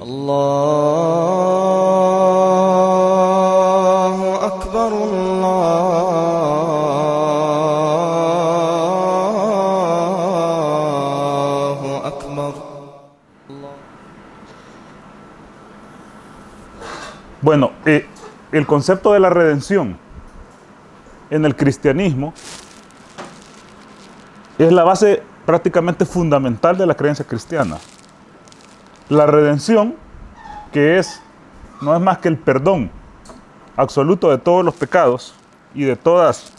الله أكبر الله أكبر. Bueno, el concepto de la redención en el cristianismo es la base prácticamente fundamental de la creencia cristiana. La redención, no es más que el perdón absoluto de todos los pecados y de todas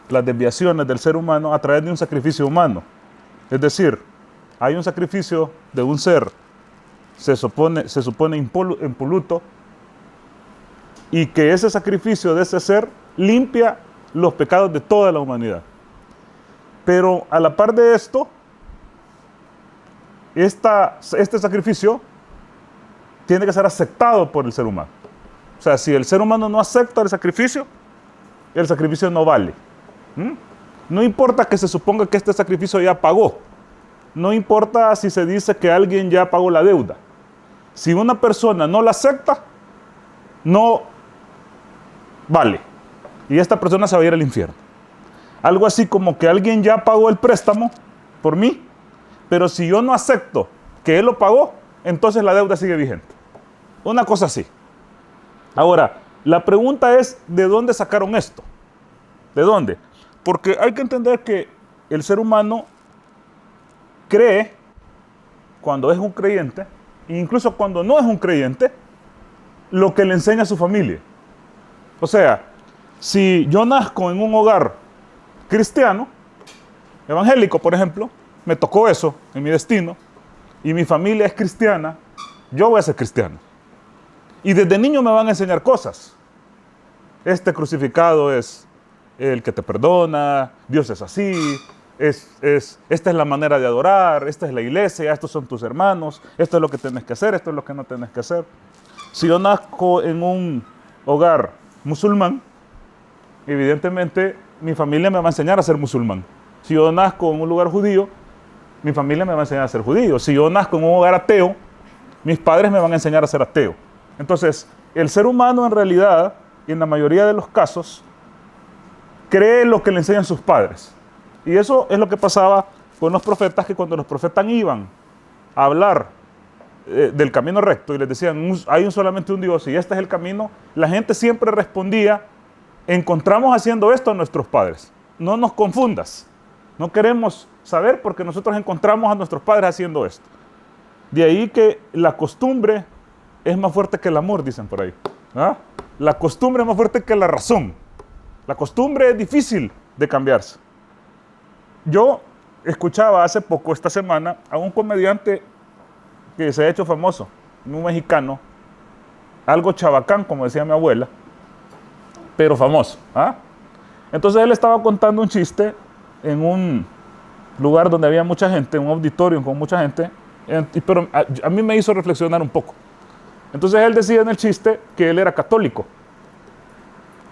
las desviaciones del ser humano a través de un sacrificio humano. Es decir, hay un sacrificio de un ser, se supone impoluto, y que ese sacrificio de ese ser limpia los pecados de toda la humanidad. Pero a la par de esto, este sacrificio tiene que ser aceptado por el ser humano. O sea, si el ser humano no acepta el sacrificio no vale. No importa que se suponga que este sacrificio ya pagó. No importa si se dice que alguien ya pagó la deuda. Si una persona no la acepta, no vale. Y esta persona se va a ir al infierno. Algo así como que alguien ya pagó el préstamo por mí, pero si yo no acepto que él lo pagó, entonces la deuda sigue vigente. Una cosa así. Ahora, la pregunta es, ¿de dónde sacaron esto? ¿De dónde? Porque hay que entender que el ser humano cree cuando es un creyente, e incluso cuando no es un creyente, lo que le enseña a su familia. O sea, si yo nazco en un hogar cristiano, evangélico, por ejemplo, me tocó eso en mi destino, y mi familia es cristiana, yo voy a ser cristiano. Y desde niño me van a enseñar cosas. Este crucificado es el que te perdona, Dios es así, esta es la manera de adorar, esta es la iglesia, estos son tus hermanos, esto es lo que tienes que hacer, esto es lo que no tienes que hacer. Si yo nazco en un hogar musulmán, evidentemente mi familia me va a enseñar a ser musulmán. Si yo nazco en un lugar judío, mi familia me va a enseñar a ser judío. Si yo nazco en un hogar ateo, mis padres me van a enseñar a ser ateo. Entonces, el ser humano en realidad, y en la mayoría de los casos, cree lo que le enseñan sus padres. Y eso es lo que pasaba con los profetas, que cuando los profetas iban a hablar del camino recto y les decían, hay solamente un Dios y este es el camino, la gente siempre respondía, encontramos haciendo esto a nuestros padres. No nos confundas. No queremos saber porque nosotros encontramos a nuestros padres haciendo esto. De ahí que la costumbre es más fuerte que el amor, dicen por ahí. ¿Ah? La costumbre es más fuerte que la razón. La costumbre es difícil de cambiarse. Yo escuchaba hace poco, esta semana, a un comediante que se ha hecho famoso, un mexicano, algo chabacán, como decía mi abuela, pero famoso. ¿Ah? Entonces él estaba contando un chiste en un lugar donde había mucha gente, un auditorio con mucha gente, pero a mí me hizo reflexionar un poco. Entonces él decía en el chiste que él era católico.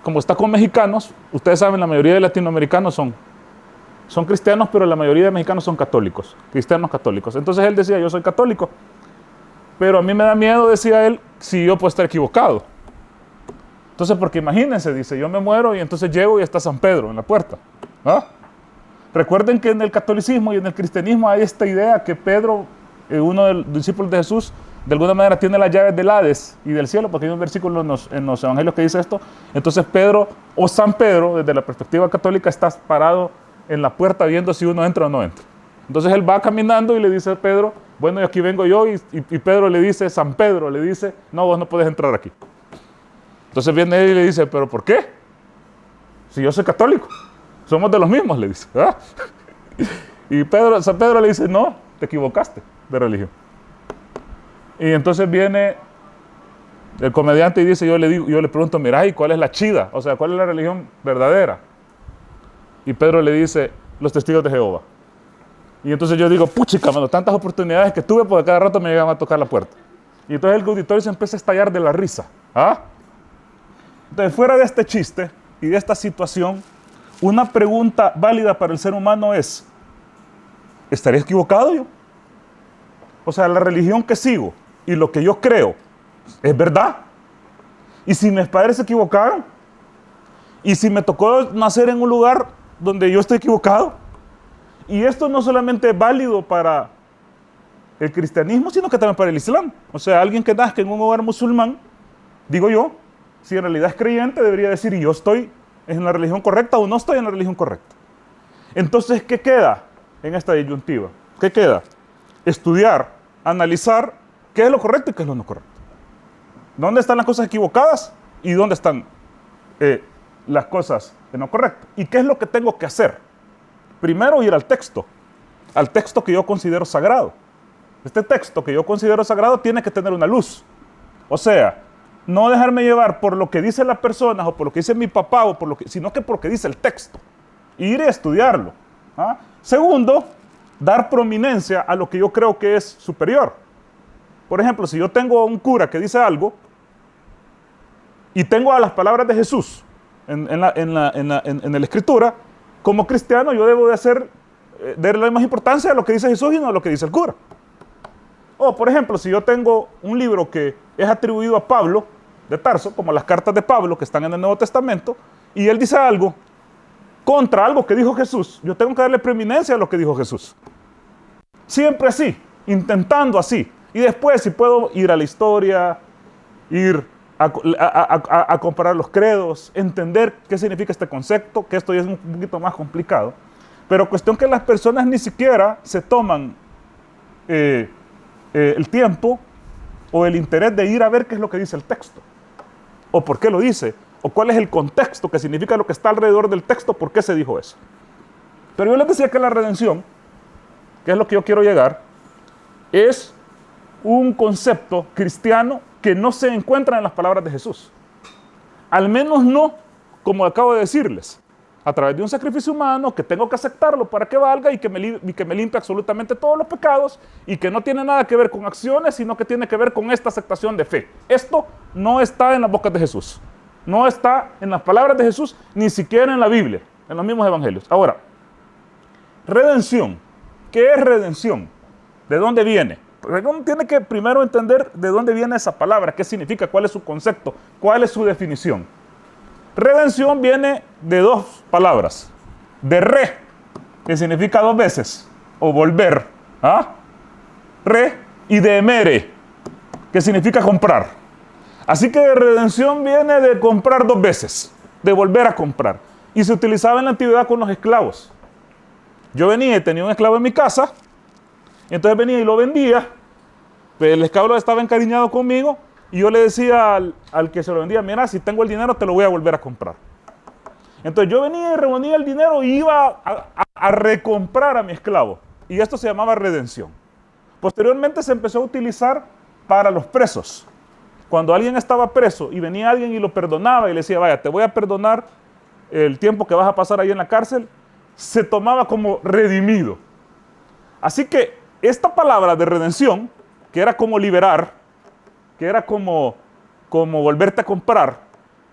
Como está con mexicanos, ustedes saben, la mayoría de latinoamericanos son cristianos, pero la mayoría de mexicanos son católicos, cristianos católicos. Entonces él decía, yo soy católico, pero a mí me da miedo, decía él, si yo puedo estar equivocado. Entonces, porque imagínense, dice, yo me muero y entonces llego y está San Pedro en la puerta. ¿Ah? Recuerden que en el catolicismo y en el cristianismo hay esta idea que Pedro, uno de los discípulos de Jesús, de alguna manera tiene las llaves del Hades y del cielo, porque hay un versículo en los evangelios que dice esto. Entonces Pedro, o San Pedro, desde la perspectiva católica, está parado en la puerta viendo si uno entra o no entra. Entonces él va caminando y le dice a Pedro, bueno, y aquí vengo yo, y Pedro le dice, San Pedro le dice, no, vos no puedes entrar aquí. Entonces viene él y le dice, ¿pero por qué? Si yo soy católico, somos de los mismos, le dice. ¿Ah? Y San Pedro le dice, no, te equivocaste de religión. Y entonces viene el comediante y dice, yo le pregunto, mira, ¿y cuál es la chida? O sea, ¿cuál es la religión verdadera? Y Pedro le dice, los testigos de Jehová. Y entonces yo digo, puchica, mano, tantas oportunidades que tuve porque cada rato me llegaban a tocar la puerta. Y entonces el auditorio se empieza a estallar de la risa. ¿Ah? Entonces, fuera de este chiste y de esta situación, una pregunta válida para el ser humano es, ¿estaría equivocado yo? O sea, la religión que sigo, y lo que yo creo es verdad, y si mis padres se equivocaron, y si me tocó nacer en un lugar donde yo estoy equivocado, y esto no solamente es válido para el cristianismo, sino que también para el islam. O sea, alguien que nazca en un hogar musulmán, digo yo, si en realidad es creyente, debería decir, y yo estoy en la religión correcta o no estoy en la religión correcta. Entonces, ¿qué queda en esta disyuntiva? ¿Qué queda? Estudiar, analizar qué es lo correcto y qué es lo no correcto. ¿Dónde están las cosas equivocadas y dónde están las cosas no correctas? ¿Y qué es lo que tengo que hacer? Primero, ir al texto que yo considero sagrado. Este texto que yo considero sagrado tiene que tener una luz. O sea, no dejarme llevar por lo que dicen las personas o por lo que dice mi papá, sino que por lo que dice el texto. Ir a estudiarlo. ¿Ah? Segundo, dar prominencia a lo que yo creo que es superior. Por ejemplo, si yo tengo a un cura que dice algo y tengo a las palabras de Jesús en la Escritura, como cristiano yo debo de darle más importancia a lo que dice Jesús y no a lo que dice el cura. O, por ejemplo, si yo tengo un libro que es atribuido a Pablo de Tarso, como las cartas de Pablo que están en el Nuevo Testamento, y él dice algo contra algo que dijo Jesús, yo tengo que darle preeminencia a lo que dijo Jesús. Siempre así, intentando así. Y después, si puedo ir a la historia, ir a comparar los credos, entender qué significa este concepto, que esto ya es un poquito más complicado. Pero cuestión que las personas ni siquiera se toman el tiempo o el interés de ir a ver qué es lo que dice el texto, o por qué lo dice, o cuál es el contexto, que significa lo que está alrededor del texto, por qué se dijo eso. Pero yo les decía que la redención, que es lo que yo quiero llegar, es un concepto cristiano que no se encuentra en las palabras de Jesús. Al menos no, como acabo de decirles, a través de un sacrificio humano que tengo que aceptarlo para que valga y que me limpie absolutamente todos los pecados y que no tiene nada que ver con acciones, sino que tiene que ver con esta aceptación de fe. Esto no está en las bocas de Jesús. No está en las palabras de Jesús, ni siquiera en la Biblia, en los mismos evangelios. Ahora, redención. ¿Qué es redención? ¿De dónde viene? Porque uno tiene que primero entender de dónde viene esa palabra, qué significa, cuál es su concepto, cuál es su definición. Redención viene de dos palabras. De re, que significa dos veces, o volver. ¿Ah? Re, y de emere, que significa comprar. Así que redención viene de comprar dos veces, de volver a comprar. Y se utilizaba en la antigüedad con los esclavos. Yo venía y tenía un esclavo en mi casa, y entonces venía y lo vendía. El esclavo estaba encariñado conmigo, y yo le decía al que se lo vendía, mira, si tengo el dinero te lo voy a volver a comprar. Entonces yo venía y reunía el dinero y iba a recomprar a mi esclavo. Y esto se llamaba redención. Posteriormente se empezó a utilizar para los presos. Cuando alguien estaba preso y venía alguien y lo perdonaba y le decía, vaya, te voy a perdonar el tiempo que vas a pasar ahí en la cárcel, se tomaba como redimido. Así que esta palabra de redención, que era como liberar, que era como volverte a comprar,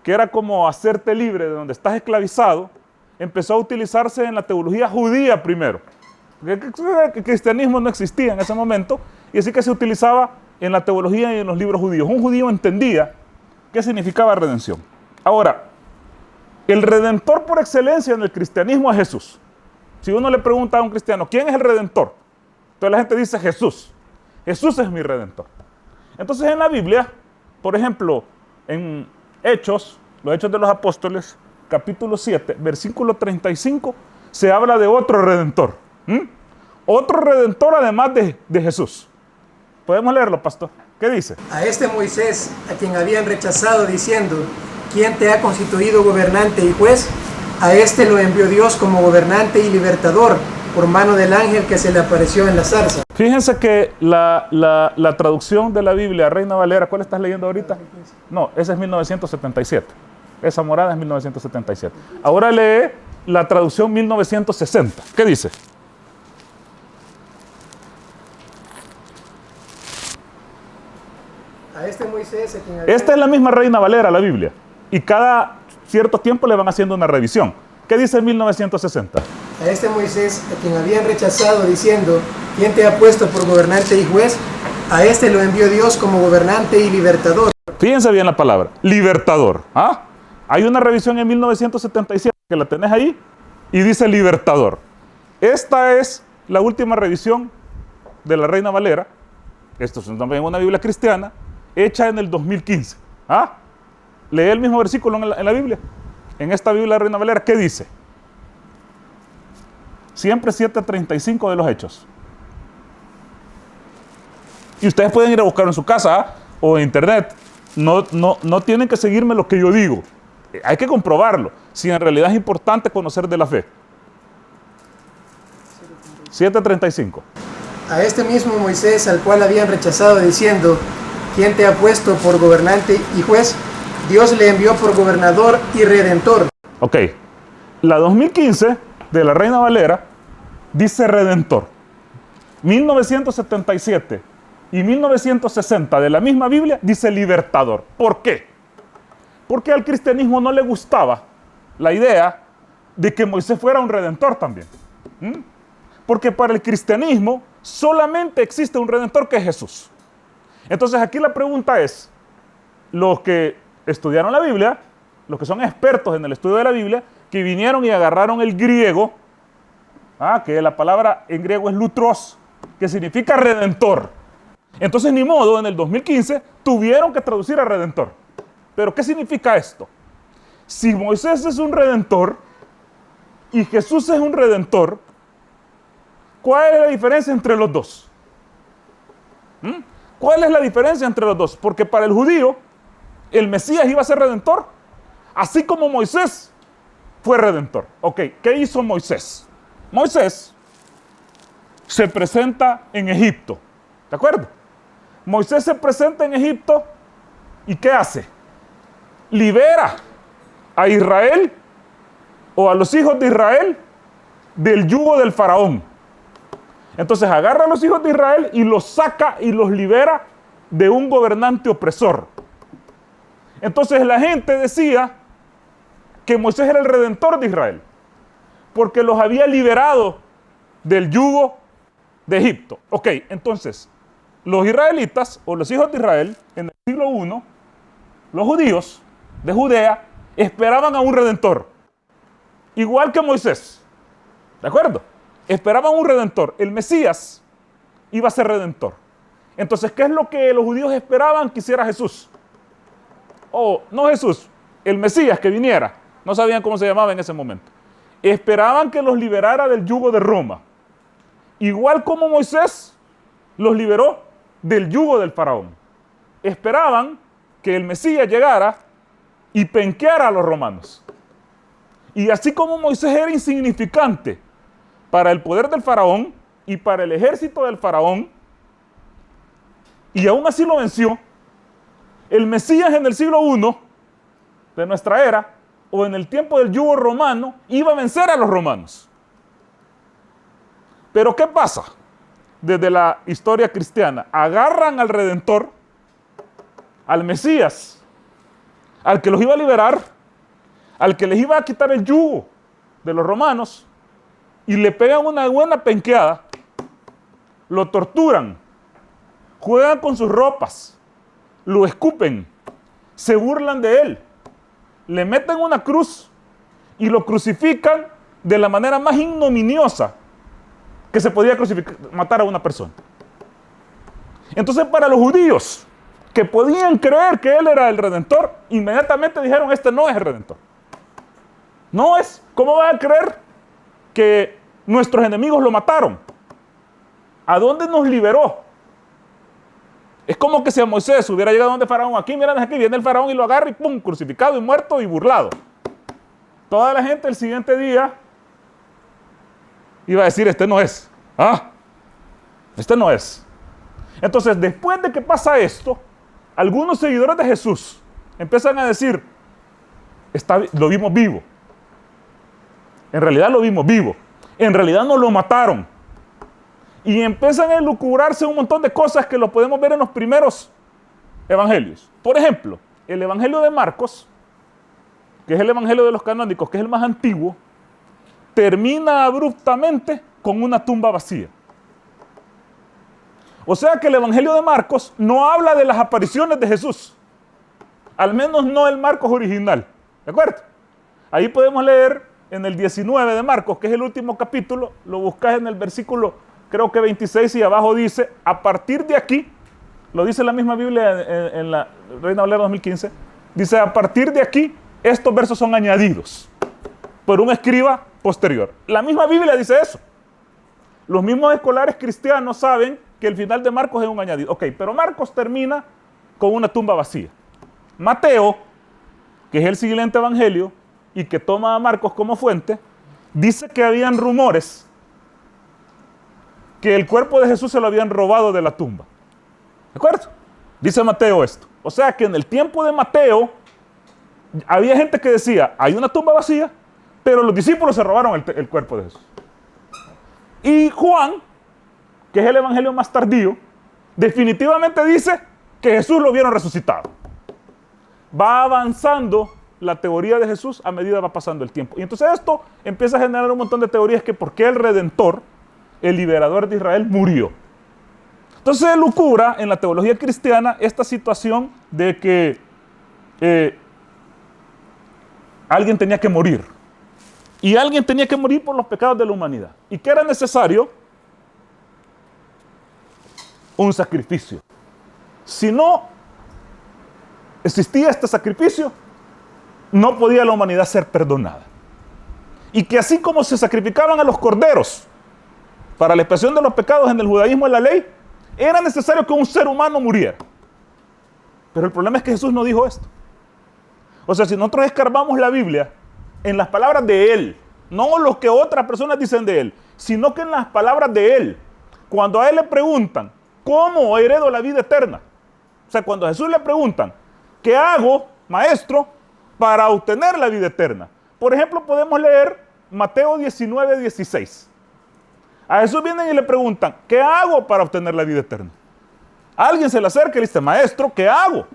que era como hacerte libre de donde estás esclavizado, empezó a utilizarse en la teología judía primero. El cristianismo no existía en ese momento, y así que se utilizaba en la teología y en los libros judíos. Un judío entendía qué significaba redención. Ahora, el redentor por excelencia en el cristianismo es Jesús. Si uno le pregunta a un cristiano, ¿quién es el redentor? Entonces la gente dice Jesús. Jesús es mi redentor. Entonces en la Biblia, por ejemplo, en Hechos, los Hechos de los Apóstoles, capítulo 7, versículo 35, se habla de otro redentor. Otro redentor además de Jesús. ¿Podemos leerlo, pastor? ¿Qué dice? A este Moisés, a quien habían rechazado diciendo, ¿quién te ha constituido gobernante y juez? A este lo envió Dios como gobernante y libertador, por mano del ángel que se le apareció en la zarza. Fíjense que la traducción de la Biblia, Reina Valera, ¿cuál estás leyendo ahorita? No, esa es 1977. Esa morada es 1977. Ahora lee la traducción 1960. ¿Qué dice? A este Moisés, a quien habían... Esta es la misma Reina Valera, la Biblia. Y cada cierto tiempo le van haciendo una revisión. ¿Qué dice 1960? A este Moisés, a quien habían rechazado diciendo, ¿quién te ha puesto por gobernante y juez? A este lo envió Dios como gobernante y libertador. Fíjense bien la palabra, libertador. ¿Ah? Hay una revisión en 1977 que la tenés ahí y dice libertador. Esta es la última revisión de la Reina Valera. Esto es también una Biblia cristiana hecha en el 2015. ¿Ah? Lee el mismo versículo en la Biblia. En esta Biblia de Reina Valera, ¿qué dice? Siempre 7:35 de los Hechos. Y ustedes pueden ir a buscarlo en su casa o en internet. No tienen que seguirme lo que yo digo. Hay que comprobarlo. Si en realidad es importante conocer de la fe. 7:35. A este mismo Moisés, al cual habían rechazado, diciendo: ¿quién te ha puesto por gobernante y juez? Dios le envió por gobernador y redentor. Ok. La 2015 de la Reina Valera dice redentor. 1977 y 1960 de la misma Biblia dice libertador. ¿Por qué? Porque al cristianismo no le gustaba la idea de que Moisés fuera un redentor también. Porque para el cristianismo solamente existe un redentor, que es Jesús. Entonces aquí la pregunta es, los que estudiaron la Biblia, los que son expertos en el estudio de la Biblia, que vinieron y agarraron el griego, que la palabra en griego es lutros, que significa redentor. Entonces, ni modo, en el 2015 tuvieron que traducir a redentor. ¿Pero qué significa esto? Si Moisés es un redentor y Jesús es un redentor, ¿cuál es la diferencia entre los dos? ¿Cuál es la diferencia entre los dos? Porque para el judío, el Mesías iba a ser redentor, así como Moisés fue redentor. Ok, ¿qué hizo Moisés? Moisés se presenta en Egipto, ¿de acuerdo? Moisés se presenta en Egipto y ¿qué hace? Libera a Israel o a los hijos de Israel del yugo del faraón. Entonces agarra a los hijos de Israel y los saca y los libera de un gobernante opresor. Entonces la gente decía que Moisés era el redentor de Israel, porque los había liberado del yugo de Egipto. Ok, entonces, los israelitas, o los hijos de Israel, en el siglo I, los judíos de Judea, esperaban a un redentor, igual que Moisés. ¿De acuerdo? Esperaban un redentor. El Mesías iba a ser redentor. Entonces, ¿qué es lo que los judíos esperaban que hiciera Jesús? No Jesús, el Mesías que viniera. No sabían cómo se llamaba en ese momento. Esperaban que los liberara del yugo de Roma. Igual como Moisés los liberó del yugo del faraón. Esperaban que el Mesías llegara y penqueara a los romanos. Y así como Moisés era insignificante para el poder del faraón y para el ejército del faraón, y aún así lo venció, el Mesías en el siglo I de nuestra era, o en el tiempo del yugo romano, iba a vencer a los romanos. Pero ¿qué pasa? Desde la historia cristiana, agarran al Redentor, al Mesías, al que los iba a liberar, al que les iba a quitar el yugo de los romanos, y le pegan una buena penqueada, lo torturan, juegan con sus ropas, lo escupen, se burlan de él, le meten una cruz y lo crucifican de la manera más ignominiosa que se podía matar a una persona. Entonces, para los judíos que podían creer que él era el Redentor, inmediatamente dijeron: este no es el Redentor. No es. ¿Cómo van a creer que nuestros enemigos lo mataron? ¿A dónde nos liberó? Es como que si a Moisés hubiera llegado donde Faraón, aquí, miren, aquí viene el Faraón y lo agarra y ¡pum!, crucificado y muerto y burlado. Toda la gente el siguiente día iba a decir: este no es. Este no es. Entonces, después de que pasa esto, algunos seguidores de Jesús empiezan a decir: lo vimos vivo. En realidad lo vimos vivo. En realidad no lo mataron. Y empiezan a elucubrarse un montón de cosas que lo podemos ver en los primeros evangelios. Por ejemplo, el evangelio de Marcos, que es el evangelio de los canónicos, que es el más antiguo, termina abruptamente con una tumba vacía. O sea que el Evangelio de Marcos no habla de las apariciones de Jesús. Al menos no el Marcos original. ¿De acuerdo? Ahí podemos leer en el 19 de Marcos, que es el último capítulo, lo buscas en el versículo, creo que 26, y abajo dice, a partir de aquí, lo dice la misma Biblia en la Reina Valera 2015, dice, a partir de aquí, estos versos son añadidos por un escriba posterior. La misma Biblia dice eso. Los mismos escolares cristianos saben que el final de Marcos es un añadido. Ok, pero Marcos termina con una tumba vacía. Mateo, que es el siguiente evangelio, y que toma a Marcos como fuente, dice que habían rumores que el cuerpo de Jesús se lo habían robado de la tumba. ¿De acuerdo? Dice Mateo esto. O sea que en el tiempo de Mateo había gente que decía, hay una tumba vacía, pero los discípulos se robaron el cuerpo de Jesús. Y Juan, que es el evangelio más tardío, definitivamente dice que Jesús lo vieron resucitado. Va avanzando la teoría de Jesús a medida va pasando el tiempo. Y entonces esto empieza a generar un montón de teorías que por qué el Redentor, el liberador de Israel, murió. Entonces se lucubra en la teología cristiana esta situación de que alguien tenía que morir. Y alguien tenía que morir por los pecados de la humanidad. Y que era necesario un sacrificio. Si no existía este sacrificio, no podía la humanidad ser perdonada. Y que así como se sacrificaban a los corderos para la expiación de los pecados en el judaísmo de la ley, era necesario que un ser humano muriera. Pero el problema es que Jesús no dijo esto. O sea, si nosotros escarbamos la Biblia en las palabras de Él, no lo que otras personas dicen de Él, sino que en las palabras de Él, cuando a Él le preguntan, ¿cómo heredo la vida eterna? O sea, cuando a Jesús le preguntan, ¿qué hago, maestro, para obtener la vida eterna? Por ejemplo, podemos leer Mateo 19, 16. A Jesús vienen y le preguntan, ¿qué hago para obtener la vida eterna? Alguien se le acerca y le dice, maestro, ¿qué hago?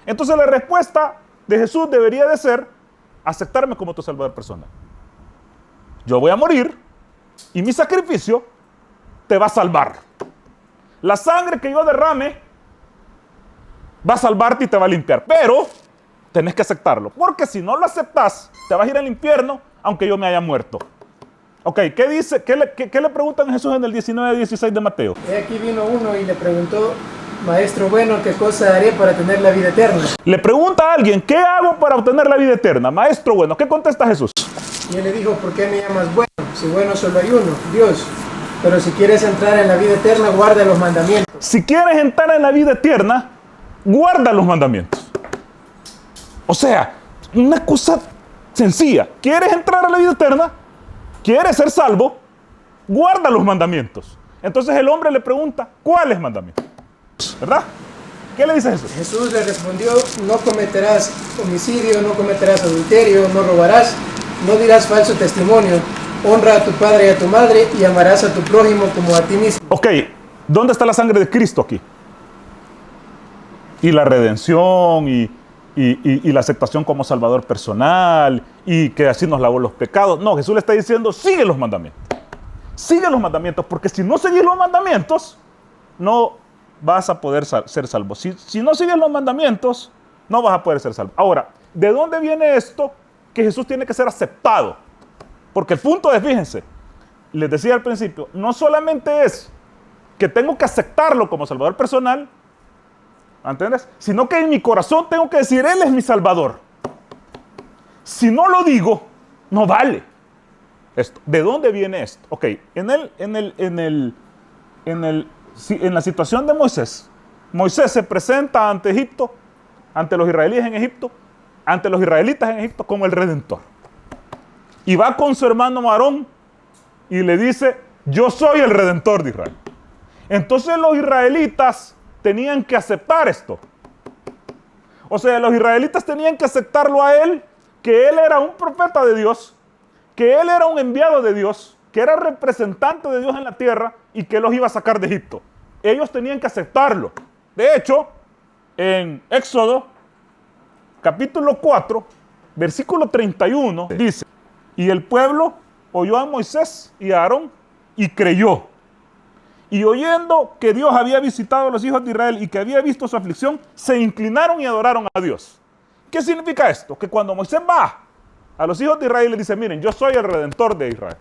Entonces la respuesta de Jesús debería de ser, aceptarme como tu salvador personal. Yo voy a morir y mi sacrificio te va a salvar. La sangre que yo derrame va a salvarte y te va a limpiar, pero tenés que aceptarlo, porque si no lo aceptas, te vas a ir al infierno, aunque yo me haya muerto. Ok, ¿qué dice? ¿Qué le preguntan a Jesús en el 19-16 de Mateo? Aquí vino uno y le preguntó, maestro bueno, ¿qué cosa haré para tener la vida eterna? Le pregunta a alguien, ¿qué hago para obtener la vida eterna? Maestro bueno, ¿qué contesta Jesús? Y él le dijo, ¿por qué me llamas bueno? Si bueno solo hay uno, Dios. Pero si quieres entrar en la vida eterna, guarda los mandamientos. Si quieres entrar en la vida eterna, guarda los mandamientos. O sea, una cosa sencilla. ¿Quieres entrar a la vida eterna? ¿Quieres ser salvo? Guarda los mandamientos. Entonces el hombre le pregunta, ¿cuáles mandamientos? ¿Verdad? ¿Qué le dice Jesús? Jesús le respondió, no cometerás homicidio, no cometerás adulterio, no robarás, no dirás falso testimonio, honra a tu padre y a tu madre y amarás a tu prójimo como a ti mismo. Ok, ¿dónde está la sangre de Cristo aquí? Y la redención y la aceptación como salvador personal y que así nos lavó los pecados. No, Jesús le está diciendo, sigue los mandamientos. Sigue los mandamientos, porque si no sigues los mandamientos, no vas a poder ser salvo. Si no sigues los mandamientos, no vas a poder ser salvo. Ahora, ¿de dónde viene esto que Jesús tiene que ser aceptado? Porque el punto es, fíjense, les decía al principio, no solamente es que tengo que aceptarlo como salvador personal, ¿entiendes? Sino que en mi corazón tengo que decir, Él es mi salvador. Si no lo digo, no vale. Esto. ¿De dónde viene esto? Ok, en la situación de Moisés, Moisés se presenta ante Egipto, ante los israelíes en Egipto, ante los israelitas en Egipto como el Redentor. Y va con su hermano Aarón y le dice, yo soy el Redentor de Israel. Entonces los israelitas tenían que aceptar esto. O sea, los israelitas tenían que aceptarlo a él, que él era un profeta de Dios, que él era un enviado de Dios, que era representante de Dios en la tierra y que los iba a sacar de Egipto. Ellos tenían que aceptarlo. De hecho, en Éxodo, capítulo 4, versículo 31, dice, y el pueblo oyó a Moisés y a Aarón y creyó. Y oyendo que Dios había visitado a los hijos de Israel y que había visto su aflicción, se inclinaron y adoraron a Dios. ¿Qué significa esto? Que cuando Moisés va a los hijos de Israel y les dice, miren, yo soy el redentor de Israel.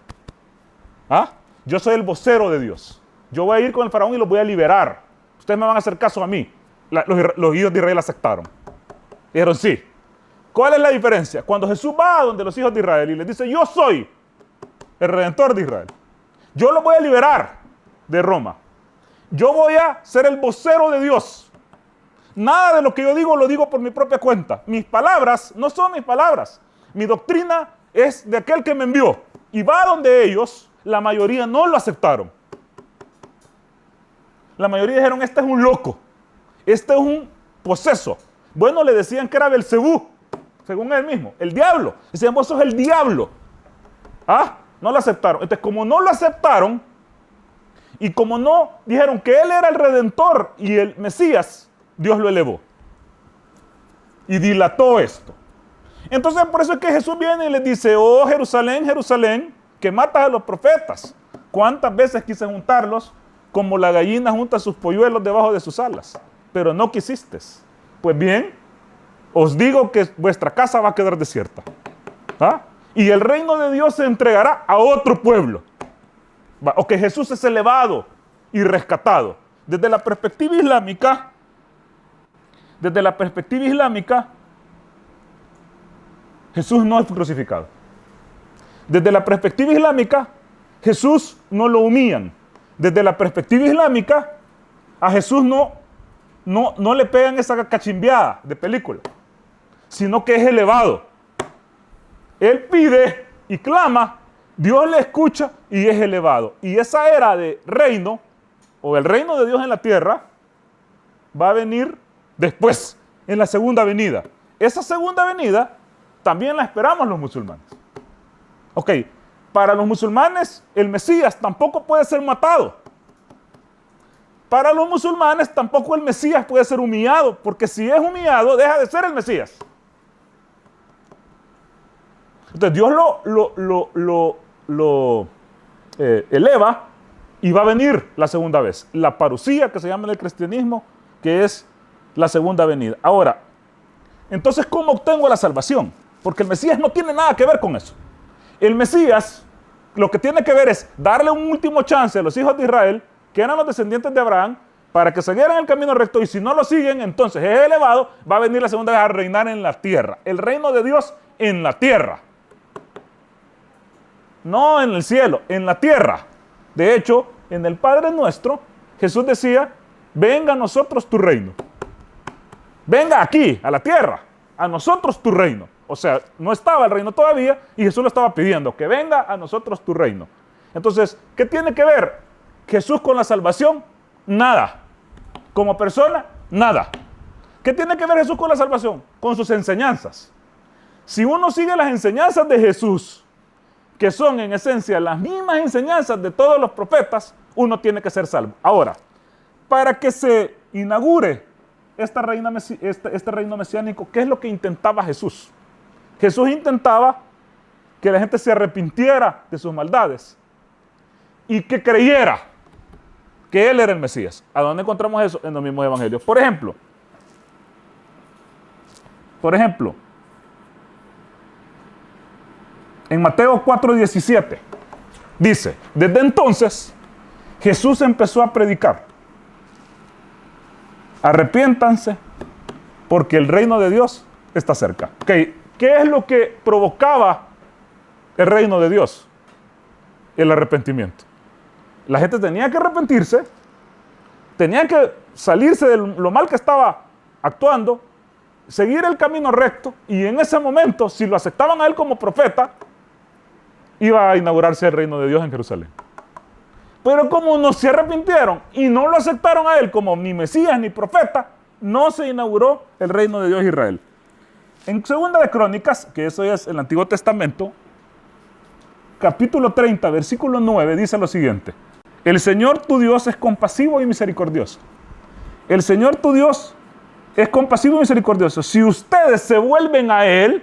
¿Ah? Yo soy el vocero de Dios. Yo voy a ir con el faraón y los voy a liberar. Ustedes me van a hacer caso a mí. Los hijos de Israel aceptaron. Dijeron, sí. ¿Cuál es la diferencia? Cuando Jesús va a donde los hijos de Israel y les dice, yo soy el redentor de Israel. Yo los voy a liberar de Roma. Yo voy a ser el vocero de Dios. Nada de lo que yo digo lo digo por mi propia cuenta. Mis palabras no son mis palabras. Mi doctrina es de aquel que me envió. Y va donde ellos, la mayoría no lo aceptaron. La mayoría dijeron, este es un loco. Este es un poseso. Bueno, le decían que era Belcebú, según él mismo, el diablo. Decían, vos sos el diablo. ¿Ah? No lo aceptaron. Entonces, como no lo aceptaron, y como no dijeron que él era el redentor y el Mesías, Dios lo elevó. Y dilató esto. Entonces, por eso es que Jesús viene y les dice, oh Jerusalén, Jerusalén, que matas a los profetas. ¿Cuántas veces quise juntarlos como la gallina junta sus polluelos debajo de sus alas? Pero no quisiste. Pues bien, os digo que vuestra casa va a quedar desierta. ¿Ah? Y el reino de Dios se entregará a otro pueblo. O que Jesús es elevado y rescatado. Desde la perspectiva islámica, Jesús no es crucificado. Desde la perspectiva islámica, Jesús no lo humillan. Desde la perspectiva islámica, a Jesús no le pegan esa cachimbeada de película, sino que es elevado. Él pide y clama, Dios le escucha y es elevado. Y esa era de reino, o el reino de Dios en la tierra, va a venir después, en la segunda venida. Esa segunda venida también la esperamos los musulmanes. Ok, para los musulmanes el Mesías tampoco puede ser matado. Para los musulmanes tampoco el Mesías puede ser humillado, porque si es humillado, deja de ser el Mesías. Entonces Dios lo eleva y va a venir la segunda vez. La parucía, que se llama en el cristianismo, que es la segunda venida. Ahora, entonces, ¿cómo obtengo la salvación? Porque el Mesías no tiene nada que ver con eso. El Mesías lo que tiene que ver es darle un último chance a los hijos de Israel, que eran los descendientes de Abraham, para que siguieran el camino recto, y si no lo siguen, entonces es elevado, va a venir la segunda vez a reinar en la tierra. El reino de Dios en la tierra. No en el cielo, en la tierra. De hecho, en el Padre Nuestro, Jesús decía, venga a nosotros tu reino. Venga aquí, a la tierra, a nosotros tu reino. O sea, no estaba el reino todavía y Jesús lo estaba pidiendo, que venga a nosotros tu reino. Entonces, ¿qué tiene que ver Jesús con la salvación? Nada. Como persona, nada. ¿Qué tiene que ver Jesús con la salvación? Con sus enseñanzas. Si uno sigue las enseñanzas de Jesús, que son en esencia las mismas enseñanzas de todos los profetas, uno tiene que ser salvo. Ahora, para que se inaugure este reino mesiánico, ¿qué es lo que intentaba Jesús? Jesús intentaba que la gente se arrepintiera de sus maldades y que creyera que Él era el Mesías. ¿A dónde encontramos eso? En los mismos evangelios. Por ejemplo, en Mateo 4:17 dice, desde entonces Jesús empezó a predicar, arrepiéntanse porque el reino de Dios está cerca. Okay. ¿Qué es lo que provocaba el reino de Dios? El arrepentimiento. La gente tenía que arrepentirse, tenía que salirse de lo mal que estaba actuando, seguir el camino recto, y en ese momento, si lo aceptaban a él como profeta, iba a inaugurarse el reino de Dios en Jerusalén. Pero como no se arrepintieron y no lo aceptaron a él como ni Mesías ni profeta, no se inauguró el reino de Dios en Israel. En Segunda de Crónicas, que eso es el Antiguo Testamento, capítulo 30, versículo 9, dice lo siguiente: el Señor tu Dios es compasivo y misericordioso. El Señor tu Dios es compasivo y misericordioso. Si ustedes se vuelven a Él,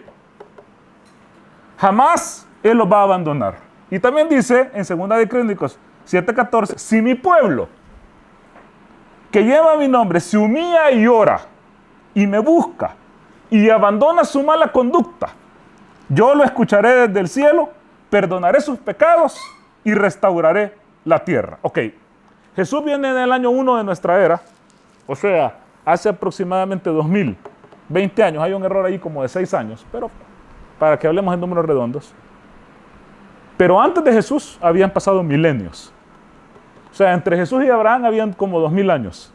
jamás Él los va a abandonar. Y también dice en Segunda de Crónicas 7:14. Si mi pueblo, que lleva mi nombre, se humilla y ora, y me busca, y abandona su mala conducta, yo lo escucharé desde el cielo, perdonaré sus pecados y restauraré la tierra. Ok, Jesús viene en el año 1 de nuestra era, o sea, hace aproximadamente 2020 años. Hay un error ahí como de 6 años, pero para que hablemos en números redondos. Pero antes de Jesús habían pasado milenios. O sea, entre Jesús y Abraham habían como 2000 años.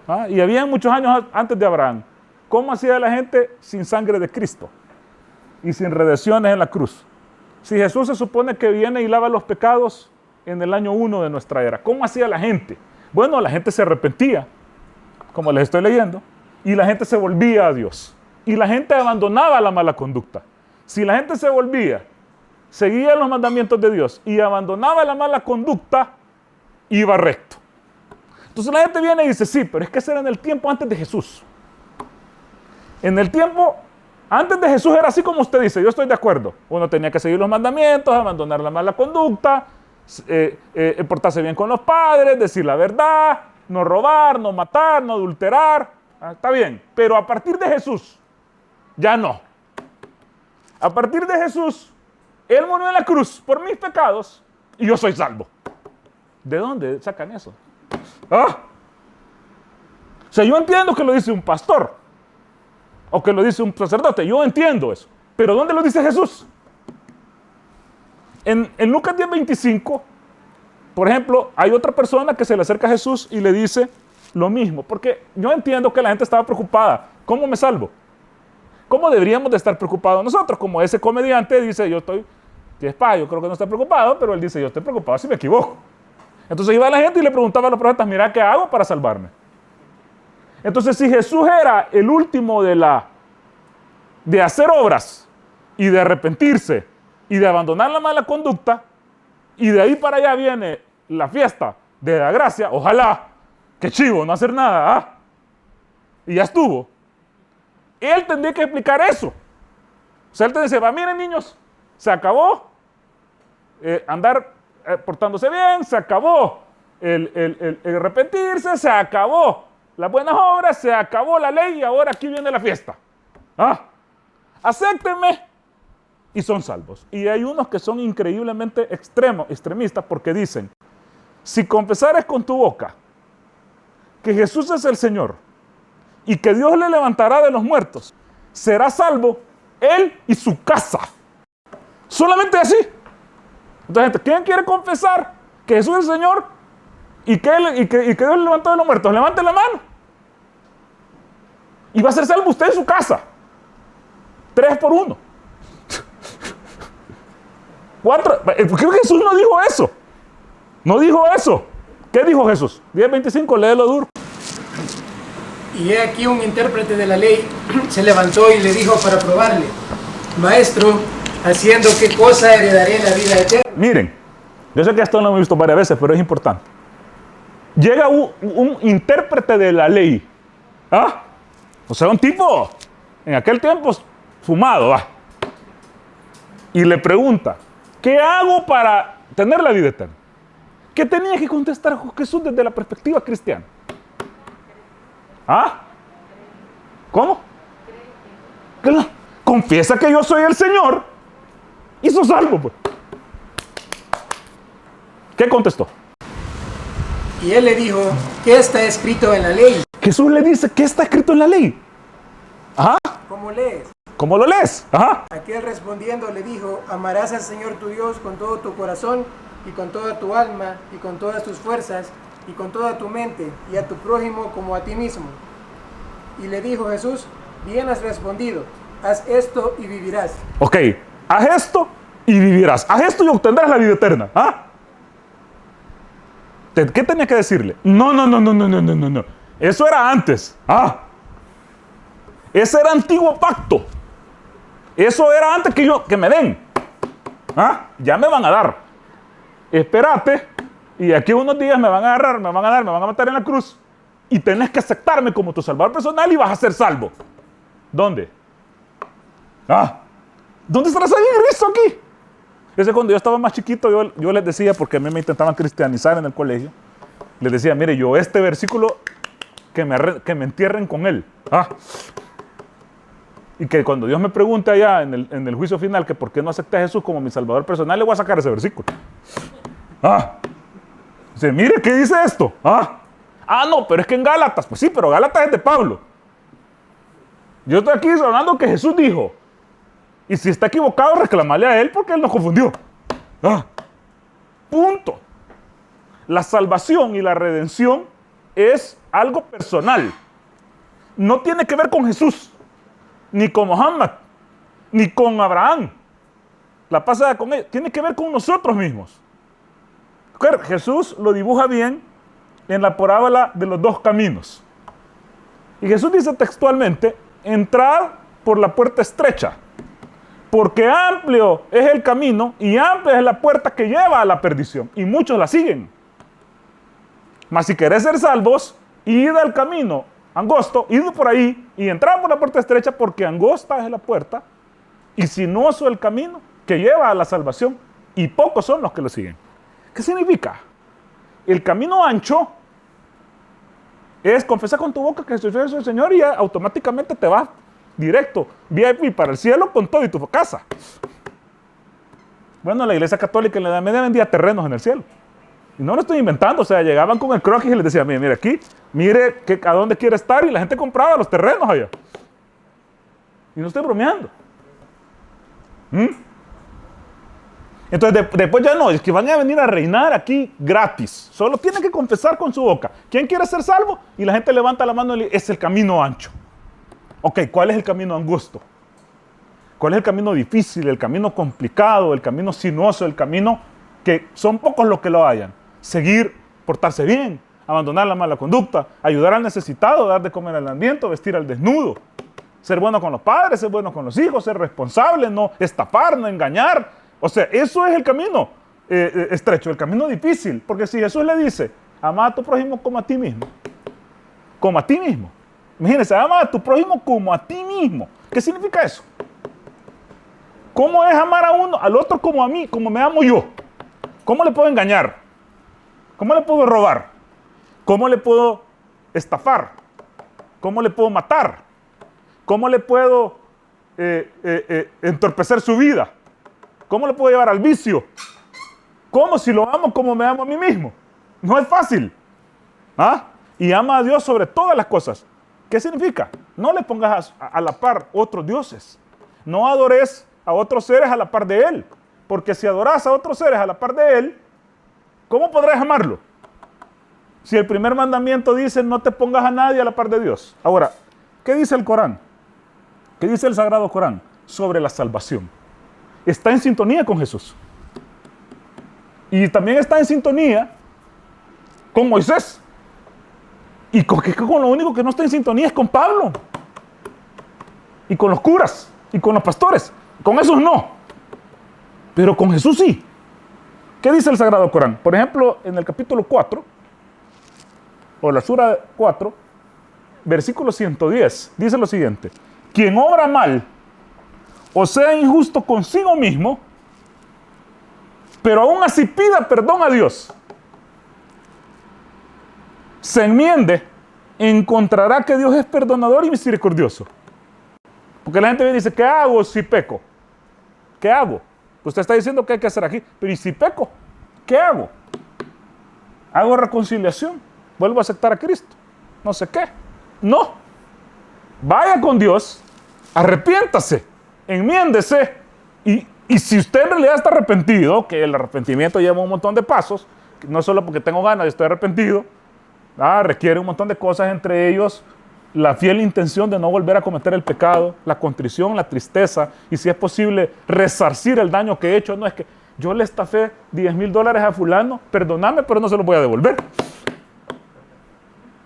¿Ah? Y habían muchos años antes de Abraham. ¿Cómo hacía la gente sin sangre de Cristo? Y sin redenciones en la cruz. Si Jesús se supone que viene y lava los pecados en el año 1 de nuestra era, ¿cómo hacía la gente? Bueno, la gente se arrepentía, como les estoy leyendo, y la gente se volvía a Dios. Y la gente abandonaba la mala conducta. Si la gente se volvía, seguía los mandamientos de Dios y abandonaba la mala conducta, iba recto. Entonces la gente viene y dice, sí, pero es que ese era en el tiempo antes de Jesús. En el tiempo antes de Jesús era así como usted dice, yo estoy de acuerdo. Uno tenía que seguir los mandamientos, abandonar la mala conducta, portarse bien con los padres, decir la verdad, no robar, no matar, no adulterar. Está bien, pero a partir de Jesús, ya no. A partir de Jesús, Él murió en la cruz por mis pecados y yo soy salvo. ¿De dónde sacan eso? ¿Ah? O sea, yo entiendo que lo dice un pastor o que lo dice un sacerdote, yo entiendo eso. Pero ¿dónde lo dice Jesús? En Lucas 10:25, por ejemplo, hay otra persona que se le acerca a Jesús y le dice lo mismo. Porque yo entiendo que la gente estaba preocupada. ¿Cómo me salvo? ¿Cómo deberíamos de estar preocupados nosotros? Como ese comediante dice, yo creo que no está preocupado, pero él dice, yo estoy preocupado si me equivoco. Entonces iba la gente y le preguntaba a los profetas, mira, ¿qué hago para salvarme? Entonces, si Jesús era el último de hacer obras y de arrepentirse y de abandonar la mala conducta, y de ahí para allá viene la fiesta de la gracia, ojalá, qué chivo, no hacer nada, ¿ah? Y ya estuvo. Él tendría que explicar eso. O sea, él te dice, va, miren niños, se acabó andar portándose bien, se acabó el arrepentirse, se acabó las buenas obras, se acabó la ley y ahora aquí viene la fiesta. ¿Ah? Acéptenme y son salvos. Y hay unos que son increíblemente extremistas porque dicen, si confesares con tu boca que Jesús es el Señor y que Dios le levantará de los muertos, será salvo él y su casa. Solamente así. Entonces, ¿quién quiere confesar que Jesús es el Señor y que Dios le levantó de los muertos? Levante la mano. Y va a ser salvo usted en su casa. 3 por 1. 4. ¿Por qué Jesús no dijo eso? No dijo eso. ¿Qué dijo Jesús? 10:25, léelo duro. Y he aquí un intérprete de la ley se levantó y le dijo para probarle, Maestro, ¿haciendo qué cosa heredaré la vida eterna? Miren, yo sé que esto lo hemos visto varias veces, pero es importante. Llega un intérprete de la ley. ¿Ah? O sea, un tipo, en aquel tiempo, fumado, ¿va? Y le pregunta, ¿qué hago para tener la vida eterna? ¿Qué tenía que contestar Jesús desde la perspectiva cristiana? ¿Ah? ¿Cómo? Confiesa que yo soy el Señor y sos salvo, pues. ¿Qué contestó? Y él le dijo, ¿qué está escrito en la ley? Jesús le dice, ¿qué está escrito en la ley? Ajá. ¿Cómo lees? ¿Cómo lo lees? Ajá. Aquel respondiendo le dijo, amarás al Señor tu Dios con todo tu corazón y con toda tu alma y con todas tus fuerzas y con toda tu mente y a tu prójimo como a ti mismo. Y le dijo Jesús, bien has respondido, haz esto y vivirás. Ok, haz esto y vivirás. Haz esto y obtendrás la vida eterna. ¿Ah? ¿Qué tenía que decirle? No. Eso era antes. ¿Ah? Ese era antiguo pacto. Eso era antes que me den. ¿Ah? Ya me van a dar. Espérate. Y aquí unos días me van a agarrar, me van a matar en la cruz. Y tenés que aceptarme como tu salvador personal y vas a ser salvo. ¿Dónde? ¿Ah? ¿Dónde estarás ahí, Cristo, aquí? Ese cuando yo estaba más chiquito, yo les decía, porque a mí me intentaban cristianizar en el colegio, les decía, mire, yo este versículo, que me entierren con él. Y que cuando Dios me pregunte allá en el juicio final que por qué no acepté a Jesús como mi salvador personal, le voy a sacar ese versículo. Dice, mire, ¿qué dice esto? No, pero es que en Gálatas, pues sí, pero Gálatas es de Pablo. Yo estoy aquí hablando que Jesús dijo. Y si está equivocado, reclamarle a él porque él nos confundió. Punto. La salvación y la redención es algo personal. No tiene que ver con Jesús, ni con Mohammed, ni con Abraham. La pasada con él. Tiene que ver con nosotros mismos. Jesús lo dibuja bien en la parábola de los dos caminos. Y Jesús dice textualmente, entrad por la puerta estrecha, porque amplio es el camino y amplia es la puerta que lleva a la perdición, y muchos la siguen. Mas si querés ser salvos, id al camino angosto, id por ahí y entrad por la puerta estrecha, porque angosta es la puerta y sinuoso el camino que lleva a la salvación, y pocos son los que lo siguen. ¿Qué significa? El camino ancho es confesar con tu boca que Jesús es el Señor y ya automáticamente te vas directo, VIP para el cielo con todo y tu casa. Bueno, la Iglesia Católica en la Edad Media vendía terrenos en el cielo. Y no lo estoy inventando, o sea, llegaban con el croquis y les decían, mire aquí, mire a dónde quiere estar, y la gente compraba los terrenos allá. Y no estoy bromeando. Entonces, después ya no, es que van a venir a reinar aquí gratis. Solo tienen que confesar con su boca. ¿Quién quiere ser salvo? Y la gente levanta la mano y dice, es el camino ancho. Ok, ¿cuál es el camino angosto? ¿Cuál es el camino difícil, el camino complicado, el camino sinuoso, el camino que son pocos los que lo hayan? Seguir, portarse bien, abandonar la mala conducta, ayudar al necesitado, dar de comer al hambriento, vestir al desnudo. Ser bueno con los padres, ser bueno con los hijos, ser responsable, no estafar, no engañar. O sea, eso es el camino estrecho, el camino difícil. Porque si Jesús le dice, ama a tu prójimo como a ti mismo. Como a ti mismo. Imagínense, ama a tu prójimo como a ti mismo. ¿Qué significa eso? ¿Cómo es amar a uno, al otro como a mí, como me amo yo? ¿Cómo le puedo engañar? ¿Cómo le puedo robar? ¿Cómo le puedo estafar? ¿Cómo le puedo matar? ¿Cómo le puedo entorpecer su vida? ¿Cómo le puedo llevar al vicio? ¿Cómo si lo amo como me amo a mí mismo? No es fácil. Y ama a Dios sobre todas las cosas. ¿Qué significa? No le pongas a la par otros dioses. No adores a otros seres a la par de Él. Porque si adoras a otros seres a la par de Él, ¿cómo podrás amarlo? Si el primer mandamiento dice no te pongas a nadie a la par de Dios. Ahora, ¿qué dice el Corán? ¿Qué dice el Sagrado Corán sobre la salvación? Está en sintonía con Jesús. Y también está en sintonía con Moisés. Y con lo único que no está en sintonía es con Pablo. Y con los curas. Y con los pastores. Con esos no. Pero con Jesús sí. ¿Qué dice el Sagrado Corán? Por ejemplo, en el capítulo 4, o la sura 4, versículo 110, dice lo siguiente. Quien obra mal, o sea injusto consigo mismo, pero aún así pida perdón a Dios, se enmiende, encontrará que Dios es perdonador y misericordioso. Porque la gente viene y dice, ¿qué hago si peco? ¿Qué hago? Usted está diciendo que hay que hacer aquí, pero ¿y si peco? ¿Qué hago? ¿Hago reconciliación? ¿Vuelvo a aceptar a Cristo? No sé qué. No. Vaya con Dios, arrepiéntase, enmiéndese, y si usted en realidad está arrepentido, que el arrepentimiento lleva un montón de pasos, no solo porque tengo ganas y estoy arrepentido, requiere un montón de cosas, entre ellos la fiel intención de no volver a cometer el pecado, la contrición, la tristeza, y si es posible resarcir el daño que he hecho. No es que yo le estafé $10,000 a fulano, perdóname, pero no se lo voy a devolver.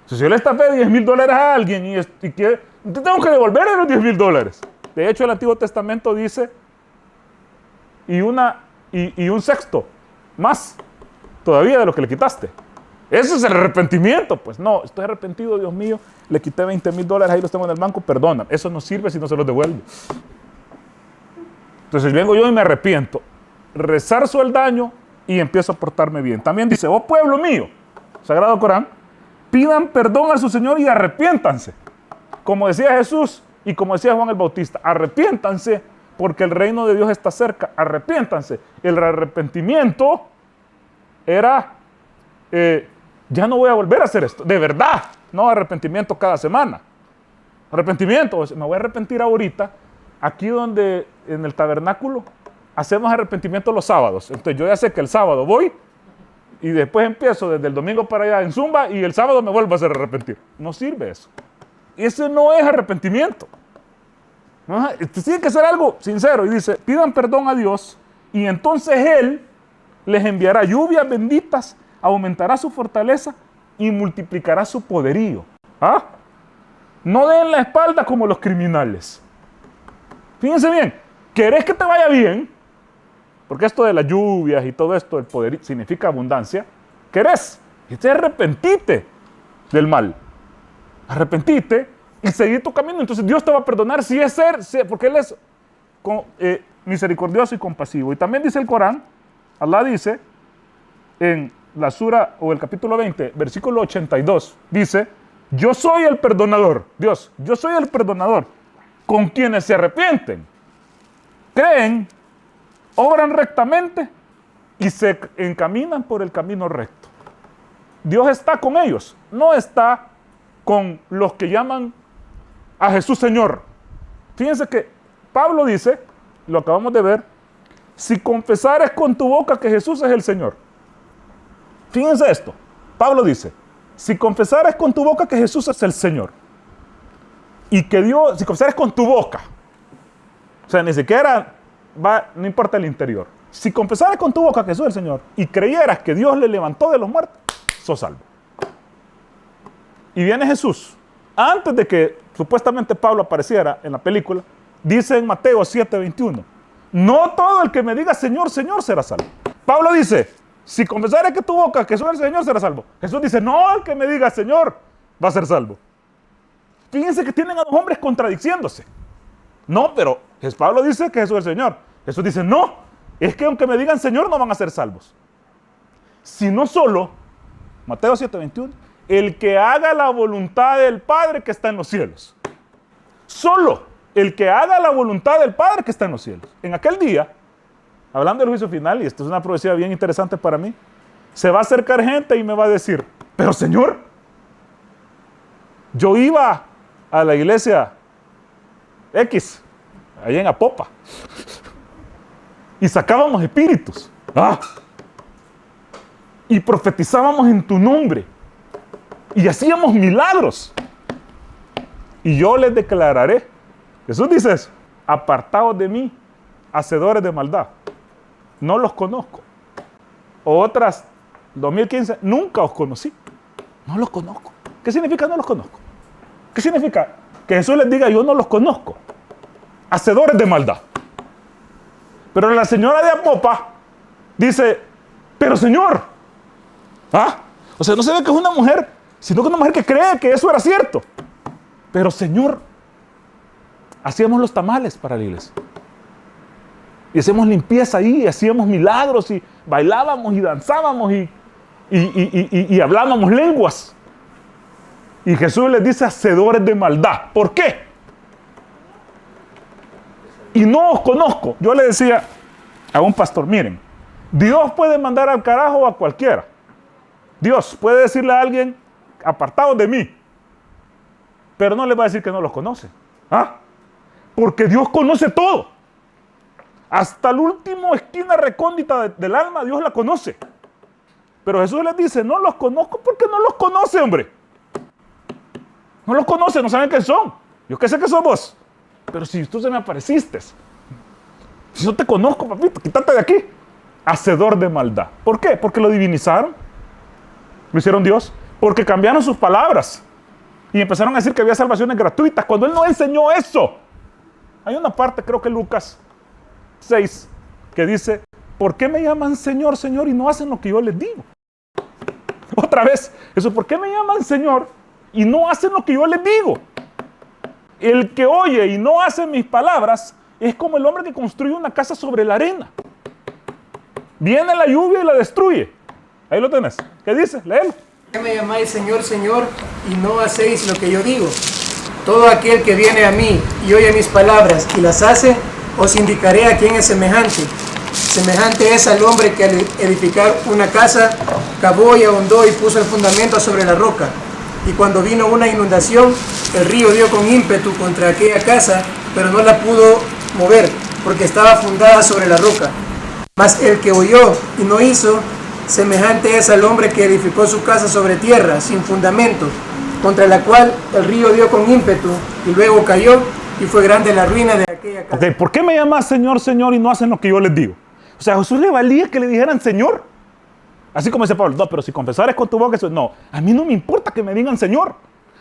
Si yo le estafé $10,000 a alguien y que te tengo que devolver los $10,000. De hecho, el Antiguo Testamento dice y un sexto más todavía de lo que le quitaste. Eso es el arrepentimiento. Pues no, estoy arrepentido, Dios mío, le quité $20,000, ahí los tengo en el banco, perdona. Eso no sirve si no se los devuelvo. Entonces vengo yo y me arrepiento. resarzo el daño y empiezo a portarme bien. También dice, oh pueblo mío, Sagrado Corán, pidan perdón a su Señor y arrepiéntanse. Como decía Jesús y como decía Juan el Bautista, arrepiéntanse porque el reino de Dios está cerca, arrepiéntanse. El arrepentimiento era, ya no voy a volver a hacer esto, de verdad, no arrepentimiento cada semana. Arrepentimiento, me voy a arrepentir ahorita, aquí donde en el tabernáculo hacemos arrepentimiento los sábados. Entonces yo ya sé que el sábado voy y después empiezo desde el domingo para allá en Zumba y el sábado me vuelvo a hacer arrepentir. No sirve eso. Ese no es arrepentimiento. ¿No? Tiene que ser algo sincero. Y dice, pidan perdón a Dios y entonces Él les enviará lluvias benditas, aumentará su fortaleza y multiplicará su poderío. ¿Ah? No den la espalda como los criminales. Fíjense bien, ¿querés que te vaya bien? Porque esto de las lluvias y todo esto, el poder significa abundancia. ¿Querés? Y te arrepentite del mal. Arrepentite y seguir tu camino. Entonces Dios te va a perdonar si es porque Él es misericordioso y compasivo. Y también dice el Corán, Allah dice en la sura o el capítulo 20, versículo 82, dice, yo soy el perdonador. Dios, yo soy el perdonador con quienes se arrepienten, creen, obran rectamente y se encaminan por el camino recto. Dios está con ellos, no está con los que llaman a Jesús Señor. Fíjense que Pablo dice, lo acabamos de ver, si confesares con tu boca que Jesús es el Señor. Fíjense esto, Pablo dice, si confesares con tu boca que Jesús es el Señor y que Dios, si confesares con tu boca, o sea, ni siquiera no importa el interior, si confesares con tu boca que Jesús es el Señor y creyeras que Dios le levantó de los muertos, sos salvo. Y viene Jesús, antes de que supuestamente Pablo apareciera en la película, dice en Mateo 7:21, no todo el que me diga Señor, Señor será salvo. Pablo dice, si confesares que tu boca que Jesús es el Señor será salvo. Jesús dice, no, el que me diga Señor va a ser salvo. Fíjense que tienen a dos hombres contradiciéndose. No, pero Pablo dice que Jesús es el Señor. Jesús dice, no, es que aunque me digan Señor no van a ser salvos. Sino solo, Mateo 7:21, el que haga la voluntad del Padre que está en los cielos. Solo el que haga la voluntad del Padre que está en los cielos. En aquel día, hablando del juicio final, y esto es una profecía bien interesante para mí, se va a acercar gente y me va a decir, pero Señor, yo iba a la iglesia X, allá en Apopa, y sacábamos espíritus, y profetizábamos en tu nombre, y hacíamos milagros. Y yo les declararé, Jesús dice eso, apartados de mí, hacedores de maldad, no los conozco. O otras, 2015, nunca os conocí, no los conozco. ¿Qué significa no los conozco? ¿Qué significa? Que Jesús les diga, yo no los conozco, hacedores de maldad. Pero la señora de Apopa dice, pero Señor, o sea, no se ve que es una mujer, sino que es una mujer que cree que eso era cierto. Pero Señor, hacíamos los tamales para la iglesia. Y hacíamos limpieza ahí, y hacíamos milagros, y bailábamos, y danzábamos, y hablábamos lenguas. Y Jesús les dice, hacedores de maldad. ¿Por qué? Y no os conozco. Yo le decía a un pastor, miren, Dios puede mandar al carajo a cualquiera. Dios puede decirle a alguien, apartados de mí. Pero no le va a decir que no los conoce. Porque Dios conoce todo. Hasta la última esquina recóndita del alma, Dios la conoce. Pero Jesús les dice, no los conozco porque no los conoce, hombre. No los conoce, no saben qué son. Yo qué sé que sos vos. Pero si tú se me apareciste. Si no te conozco, papito, quítate de aquí. Hacedor de maldad. ¿Por qué? Porque lo divinizaron. Lo hicieron Dios. Porque cambiaron sus palabras. Y empezaron a decir que había salvaciones gratuitas, cuando Él no enseñó eso. Hay una parte, creo que Lucas 6, que dice, ¿por qué me llaman Señor, Señor y no hacen lo que yo les digo? Otra vez, eso, ¿por qué me llaman Señor y no hacen lo que yo les digo? El que oye y no hace mis palabras es como el hombre que construye una casa sobre la arena. Viene la lluvia y la destruye. Ahí lo tenés. ¿Qué dice? Léelo. ¿Por qué me llamáis Señor, Señor, y no hacéis lo que yo digo? Todo aquel que viene a mí y oye mis palabras y las hace, os indicaré a quién es semejante. Semejante es al hombre que al edificar una casa, cavó y ahondó y puso el fundamento sobre la roca. Y cuando vino una inundación, el río dio con ímpetu contra aquella casa, pero no la pudo mover, porque estaba fundada sobre la roca. Mas el que oyó y no hizo, semejante es al hombre que edificó su casa sobre tierra, sin fundamento, contra la cual el río dio con ímpetu, y luego cayó, y fue grande la ruina de aquella casa. Ok, ¿por qué me llamas Señor, Señor y no hacen lo que yo les digo? O sea, a Jesús le valía que le dijeran Señor. Así como dice Pablo, no, pero si confesares con tu boca eso, no, a mí no me importa que me digan Señor.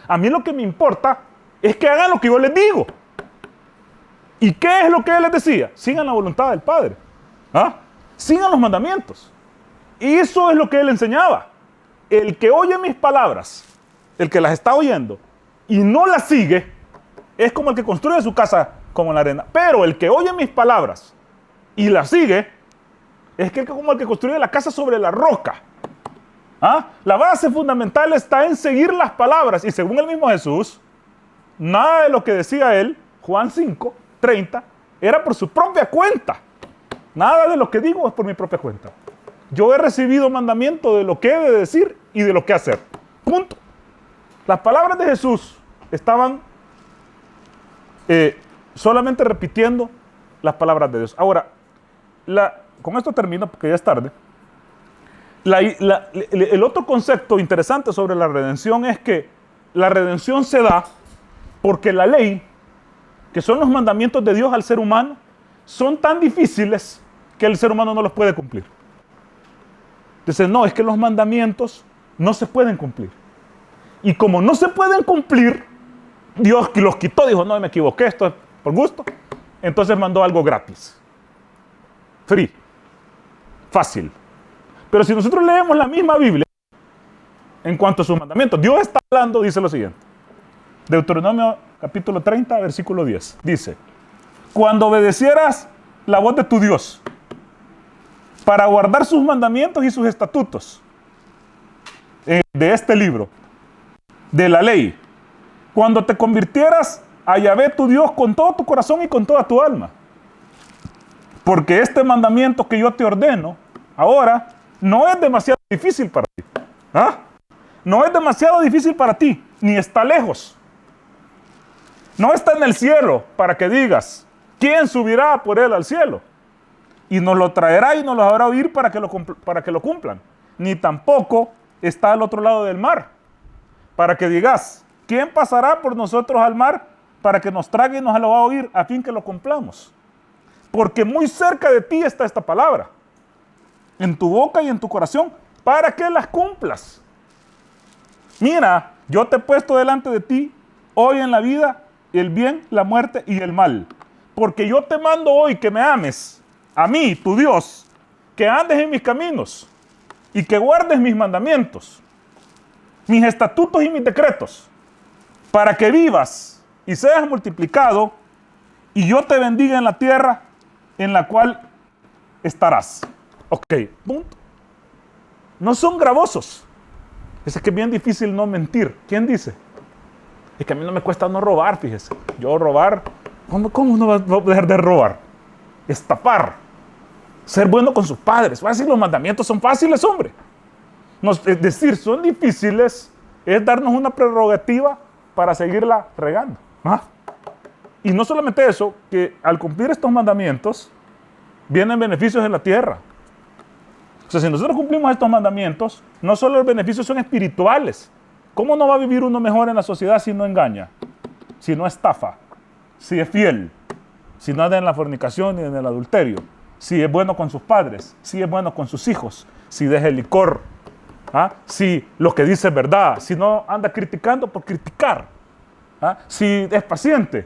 A mí lo que me importa es que hagan lo que yo les digo. ¿Y qué es lo que él les decía? Sigan la voluntad del Padre. ¿Ah? Sigan los mandamientos. Y eso es lo que él enseñaba. El que oye mis palabras, el que las está oyendo y no las sigue, es como el que construye su casa como en la arena. Pero el que oye mis palabras y las sigue, es que como el que construye la casa sobre la roca. ¿Ah? La base fundamental está en seguir las palabras. Y según el mismo Jesús, nada de lo que decía él, Juan 5:30, era por su propia cuenta. Nada de lo que digo es por mi propia cuenta. Yo he recibido mandamiento de lo que he de decir y de lo que hacer. Punto. Las palabras de Jesús estaban solamente repitiendo las palabras de Dios. Ahora, con esto termino porque ya es tarde. El otro concepto interesante sobre la redención es que la redención se da porque la ley, que son los mandamientos de Dios al ser humano, son tan difíciles que el ser humano no los puede cumplir. Dice, no, es que los mandamientos no se pueden cumplir. Y como no se pueden cumplir, Dios los quitó, dijo, no, me equivoqué, esto es por gusto. Entonces mandó algo gratis. Free. Fácil. Pero si nosotros leemos la misma Biblia, en cuanto a sus mandamientos, Dios está hablando, dice lo siguiente. Deuteronomio capítulo 30, versículo 10. Dice, cuando obedecieras la voz de tu Dios, para guardar sus mandamientos y sus estatutos, de este libro, de la ley, cuando te convirtieras a Yahvé tu Dios con todo tu corazón y con toda tu alma, porque este mandamiento que yo te ordeno ahora no es demasiado difícil para ti. ¿Ah? No es demasiado difícil para ti, ni está lejos. No está en el cielo para que digas, ¿quién subirá por él al cielo? Y nos lo traerá y nos lo hará oír para que lo cumplan. Ni tampoco está al otro lado del mar, para que digas, ¿quién pasará por nosotros al mar para que nos trague y nos lo va a oír a fin que lo cumplamos? Porque muy cerca de ti está esta palabra, en tu boca y en tu corazón, para que las cumplas. Mira, yo te he puesto delante de ti hoy en la vida el bien, la muerte y el mal. Porque yo te mando hoy que me ames, a mí, tu Dios, que andes en mis caminos y que guardes mis mandamientos, mis estatutos y mis decretos, para que vivas y seas multiplicado y yo te bendiga en la tierra en la cual estarás. Ok, punto. No son gravosos. Es que es bien difícil no mentir. ¿Quién dice? Es que a mí no me cuesta no robar, fíjese. Yo robar, ¿cómo uno va a dejar de robar? Estafar. Ser bueno con sus padres. Va a decir, los mandamientos son fáciles, hombre. Es decir, son difíciles, es darnos una prerrogativa para seguirla regando. ¿Ah? Y no solamente eso, que al cumplir estos mandamientos, vienen beneficios en la tierra. O sea, si nosotros cumplimos estos mandamientos, no solo los beneficios son espirituales. ¿Cómo no va a vivir uno mejor en la sociedad si no engaña? Si no estafa, si es fiel, si no anda en la fornicación ni en el adulterio, si es bueno con sus padres, si es bueno con sus hijos, si deja el licor, ¿ah? Si lo que dice es verdad, si no anda criticando por criticar, ¿ah? Si es paciente.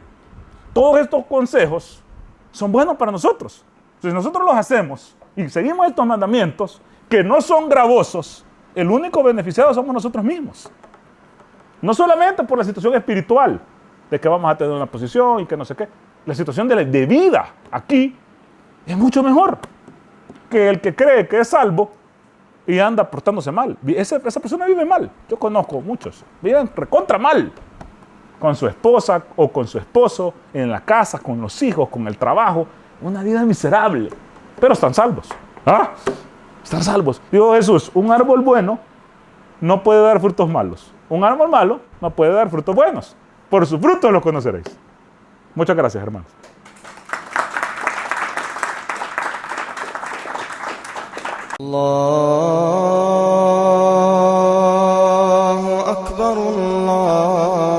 Todos estos consejos son buenos para nosotros. Si nosotros los hacemos y seguimos estos mandamientos, que no son gravosos, el único beneficiado somos nosotros mismos. No solamente por la situación espiritual, de que vamos a tener una posición y que no sé qué. La situación de vida aquí es mucho mejor. que el que cree que es salvo y anda portándose mal. Esa persona vive mal. Yo conozco muchos. Viven recontra mal. Con su esposa o con su esposo, en la casa, con los hijos, con el trabajo. Una vida miserable. Pero están salvos. ¿Ah? Están salvos. Digo Jesús, un árbol bueno no puede dar frutos malos. Un árbol malo no puede dar frutos buenos. Por sus frutos los conoceréis. Muchas gracias, hermanos. الله أكبر الله